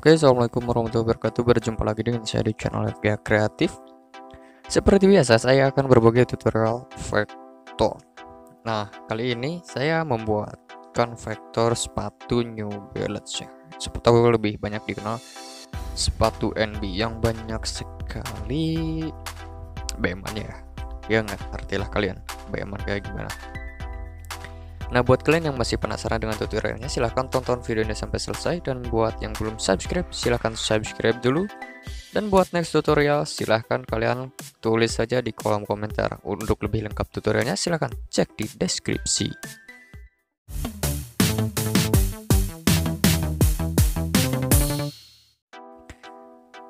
Oke, assalamualaikum warahmatullahi wabarakatuh. Berjumpa lagi dengan saya di channel FGA Kreatif. Seperti biasa, saya akan berbagi tutorial vektor. Nah, kali ini saya membuatkan vektor sepatu New Balance ya. Sepatu lebih banyak dikenal sepatu NB yang banyak sekali BM-an ya. Ya nggak artilah kalian BM-an kayak gimana. Nah, buat kalian yang masih penasaran dengan tutorialnya, silahkan tonton videonya sampai selesai. Dan buat yang belum subscribe, silahkan subscribe dulu. Dan buat next tutorial, silahkan kalian tulis saja di kolom komentar. Untuk lebih lengkap tutorialnya, silahkan cek di deskripsi.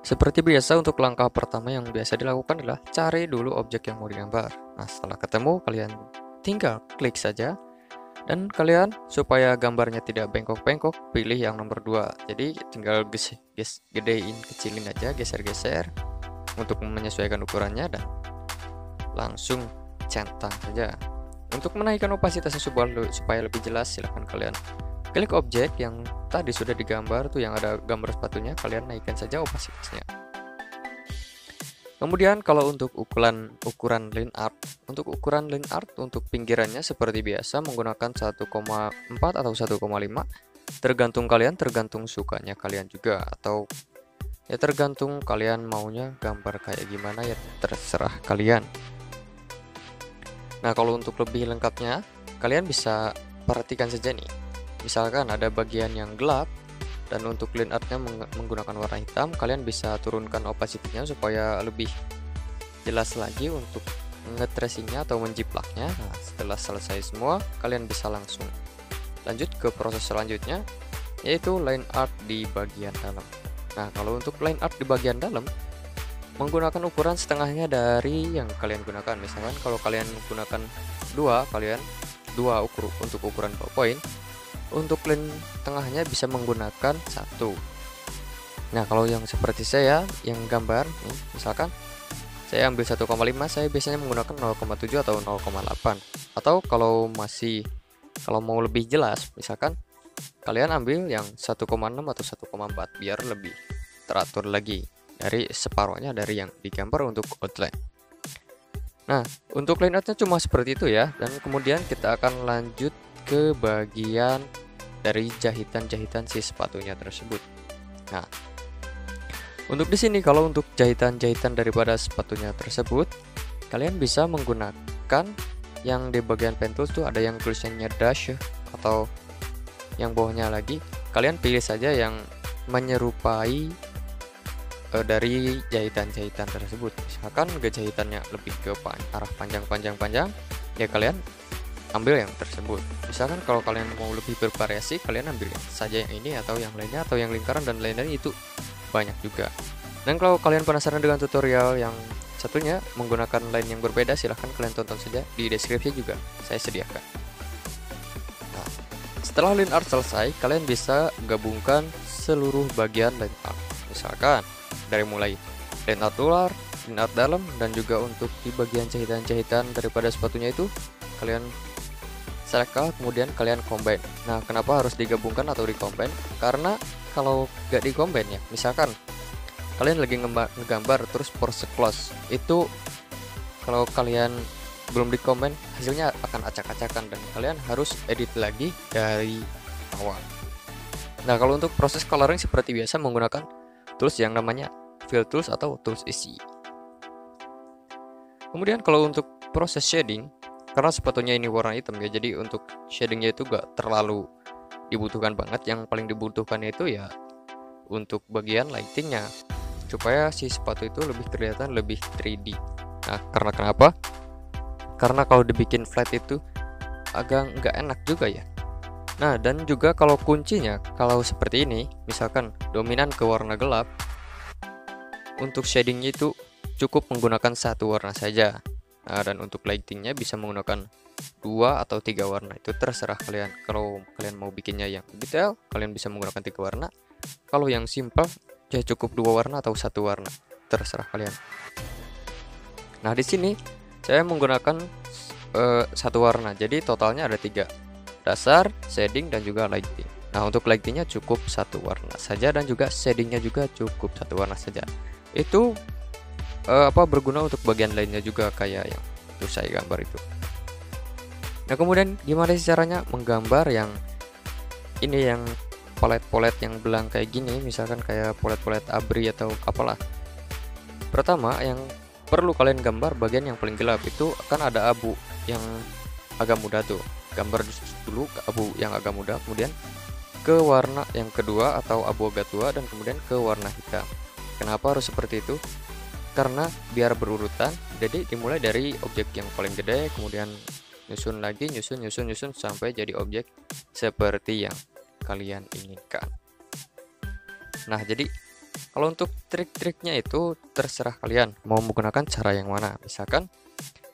Seperti biasa, untuk langkah pertama yang biasa dilakukan adalah cari dulu objek yang mau digambar. Nah, setelah ketemu, kalian tinggal klik saja. Dan kalian supaya gambarnya tidak bengkok-bengkok, pilih yang nomor 2. Jadi tinggal gedein, kecilin aja, geser-geser untuk menyesuaikan ukurannya dan langsung centang saja. Untuk menaikkan opasitasnya supaya lebih jelas, silahkan kalian klik objek yang tadi sudah digambar tuh, yang ada gambar sepatunya, kalian naikkan saja opasitasnya. Kemudian kalau untuk ukuran line art, untuk pinggirannya seperti biasa menggunakan 1,4 atau 1,5, tergantung sukanya kalian juga, atau ya tergantung kalian maunya gambar kayak gimana, ya terserah kalian. Nah, kalau untuk lebih lengkapnya kalian bisa perhatikan saja nih, misalkan ada bagian yang gelap dan untuk line artnya menggunakan warna hitam, kalian bisa turunkan opacity-nya supaya lebih jelas lagi untuk nge-tracingnya atau menjiplaknya. Nah, setelah selesai semua, kalian bisa langsung lanjut ke proses selanjutnya, yaitu line art di bagian dalam. Nah, kalau untuk line art di bagian dalam, menggunakan ukuran setengahnya dari yang kalian gunakan. Misalkan kalau kalian gunakan 2, untuk ukuran ballpoint, untuk line tengahnya bisa menggunakan 1. Nah, kalau yang seperti saya yang gambar nih, misalkan saya ambil 1,5, saya biasanya menggunakan 0,7 atau 0,8. Atau kalau mau lebih jelas, misalkan kalian ambil yang 1,6 atau 1,4 biar lebih teratur lagi dari separuhnya dari yang digambar untuk outline. Nah, untuk line artnya cuma seperti itu ya. Dan kemudian kita akan lanjut ke bagian dari jahitan-jahitan si sepatunya tersebut. Nah, untuk di sini kalau untuk jahitan-jahitan daripada sepatunya tersebut, kalian bisa menggunakan yang di bagian pen tools tuh ada yang tulisannya dash atau yang bawahnya lagi, kalian pilih saja yang menyerupai dari jahitan-jahitan tersebut. Misalkan jahitannya lebih ke arah panjang, ya kalian ambil yang tersebut. Misalkan kalau kalian mau lebih bervariasi, kalian ambil saja yang ini atau yang lainnya, atau yang lingkaran dan lain-lain, itu banyak juga. Dan kalau kalian penasaran dengan tutorial yang satunya menggunakan line yang berbeda, silahkan kalian tonton saja di deskripsi, juga saya sediakan. Nah, setelah line art selesai, kalian bisa gabungkan seluruh bagian line art. Misalkan dari mulai line art luar, line art dalam, dan juga untuk di bagian jahitan-jahitan daripada sepatunya itu kalian select, kemudian kalian combine. Nah, kenapa harus digabungkan atau di-combine? Karena kalau gak di-combine ya, misalkan kalian lagi ngegambar terus pose close, itu kalau kalian belum di-combine, hasilnya akan acak-acakan dan kalian harus edit lagi dari awal. Nah, kalau untuk proses coloring seperti biasa menggunakan tools yang namanya fill tools atau tools isi. Kemudian kalau untuk proses shading, karena sepatunya ini warna hitam ya, jadi untuk shadingnya itu gak terlalu dibutuhkan banget. Yang paling dibutuhkan itu ya untuk bagian lightingnya, supaya si sepatu itu lebih kelihatan lebih 3D. Nah, karena kenapa? Karena kalau dibikin flat itu agak nggak enak juga ya. Nah, dan juga kalau kuncinya, kalau seperti ini, misalkan dominan ke warna gelap, untuk shadingnya itu cukup menggunakan 1 warna saja. Nah, dan untuk lightingnya bisa menggunakan 2 atau 3 warna, itu terserah kalian. Kalau kalian mau bikinnya yang detail, kalian bisa menggunakan 3 warna. Kalau yang simple, ya cukup 2 warna atau 1 warna, terserah kalian. Nah, di sini saya menggunakan 1 warna, jadi totalnya ada 3: dasar, shading, dan juga lighting. Nah, untuk lightingnya cukup satu warna saja dan juga shadingnya juga cukup satu warna saja. Itu berguna untuk bagian lainnya juga kayak yang itu saya gambar itu. Nah, kemudian gimana sih caranya menggambar yang ini, yang polet-polet yang belang kayak gini, misalkan kayak polet-polet abri atau apalah. Pertama yang perlu kalian gambar bagian yang paling gelap, itu akan ada abu yang agak muda tuh. Gambar dulu ke abu yang agak muda, kemudian ke warna yang kedua atau abu agak tua, dan kemudian ke warna hitam. Kenapa harus seperti itu? Karena biar berurutan, jadi dimulai dari objek yang paling gede, kemudian nyusun lagi, nyusun sampai jadi objek seperti yang kalian inginkan. Nah, jadi kalau untuk trik-triknya itu terserah kalian mau menggunakan cara yang mana. Misalkan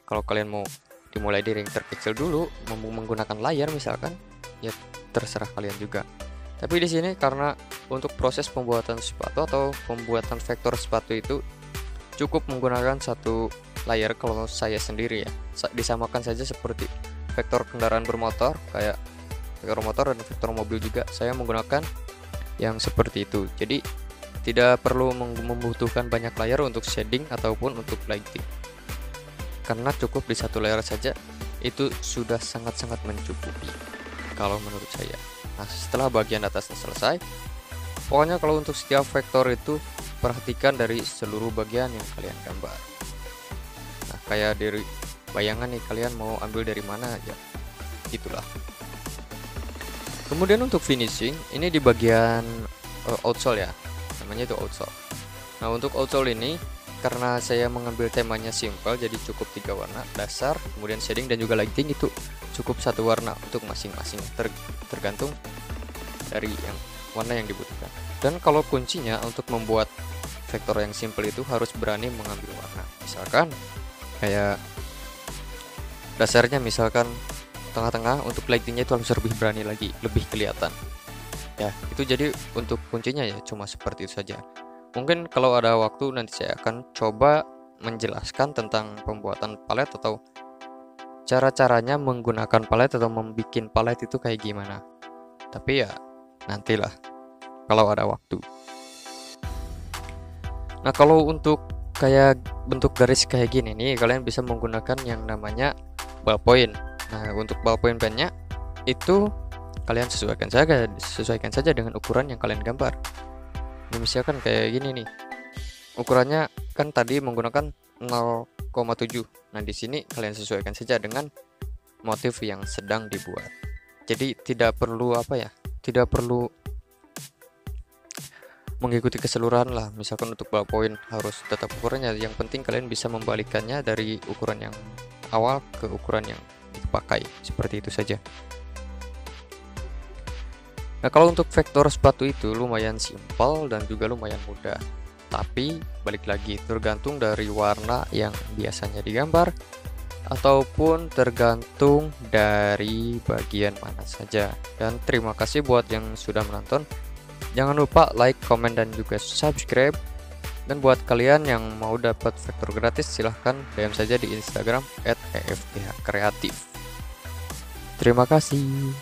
kalau kalian mau dimulai dari yang terkecil dulu, menggunakan layar misalkan, ya terserah kalian juga. Tapi di sini karena untuk proses pembuatan sepatu atau pembuatan vektor sepatu itu cukup menggunakan satu layar kalau saya sendiri ya. Disamakan saja seperti vektor kendaraan bermotor, kayak vektor motor dan vektor mobil juga saya menggunakan yang seperti itu. Jadi tidak perlu membutuhkan banyak layar untuk shading ataupun untuk lighting. Karena cukup di satu layar saja itu sudah sangat-sangat mencukupi kalau menurut saya. Nah, setelah bagian atasnya selesai, pokoknya kalau untuk setiap vektor itu perhatikan dari seluruh bagian yang kalian gambar. Nah, kayak dari bayangan nih, kalian mau ambil dari mana ya, gitulah. Kemudian untuk finishing, ini di bagian outsole ya, namanya itu outsole. Nah, untuk outsole ini karena saya mengambil temanya simple, jadi cukup 3 warna dasar, kemudian shading dan juga lighting itu cukup satu warna untuk masing-masing, tergantung dari yang warna yang dibutuhkan. Dan kalau kuncinya untuk membuat vektor yang simple itu harus berani mengambil warna. Misalkan kayak dasarnya misalkan tengah-tengah, untuk lightingnya itu harus lebih berani lagi, lebih kelihatan. Ya, itu jadi untuk kuncinya ya cuma seperti itu saja. Mungkin kalau ada waktu nanti saya akan coba menjelaskan tentang pembuatan palet atau cara-caranya menggunakan palet atau membuat palet itu kayak gimana. Tapi ya nantilah kalau ada waktu. Nah, kalau untuk kayak bentuk garis kayak gini nih, kalian bisa menggunakan yang namanya ballpoint. Nah, untuk ballpoint pennya itu kalian sesuaikan saja dengan ukuran yang kalian gambar. Ini misalkan kayak gini nih, ukurannya kan tadi menggunakan 0,7. Nah, di sini kalian sesuaikan saja dengan motif yang sedang dibuat. Jadi tidak perlu tidak perlu mengikuti keseluruhan lah. Misalkan untuk ballpoint harus tetap ukurannya, yang penting kalian bisa membalikannya dari ukuran yang awal ke ukuran yang dipakai, seperti itu saja. Nah, kalau untuk vektor sepatu itu lumayan simpel dan juga lumayan mudah. Tapi balik lagi tergantung dari warna yang biasanya digambar ataupun tergantung dari bagian mana saja. Dan terima kasih buat yang sudah menonton. Jangan lupa like, comment, dan juga subscribe. Dan buat kalian yang mau dapat vektor gratis, silahkan DM saja di Instagram @efthkreatif. Terima kasih.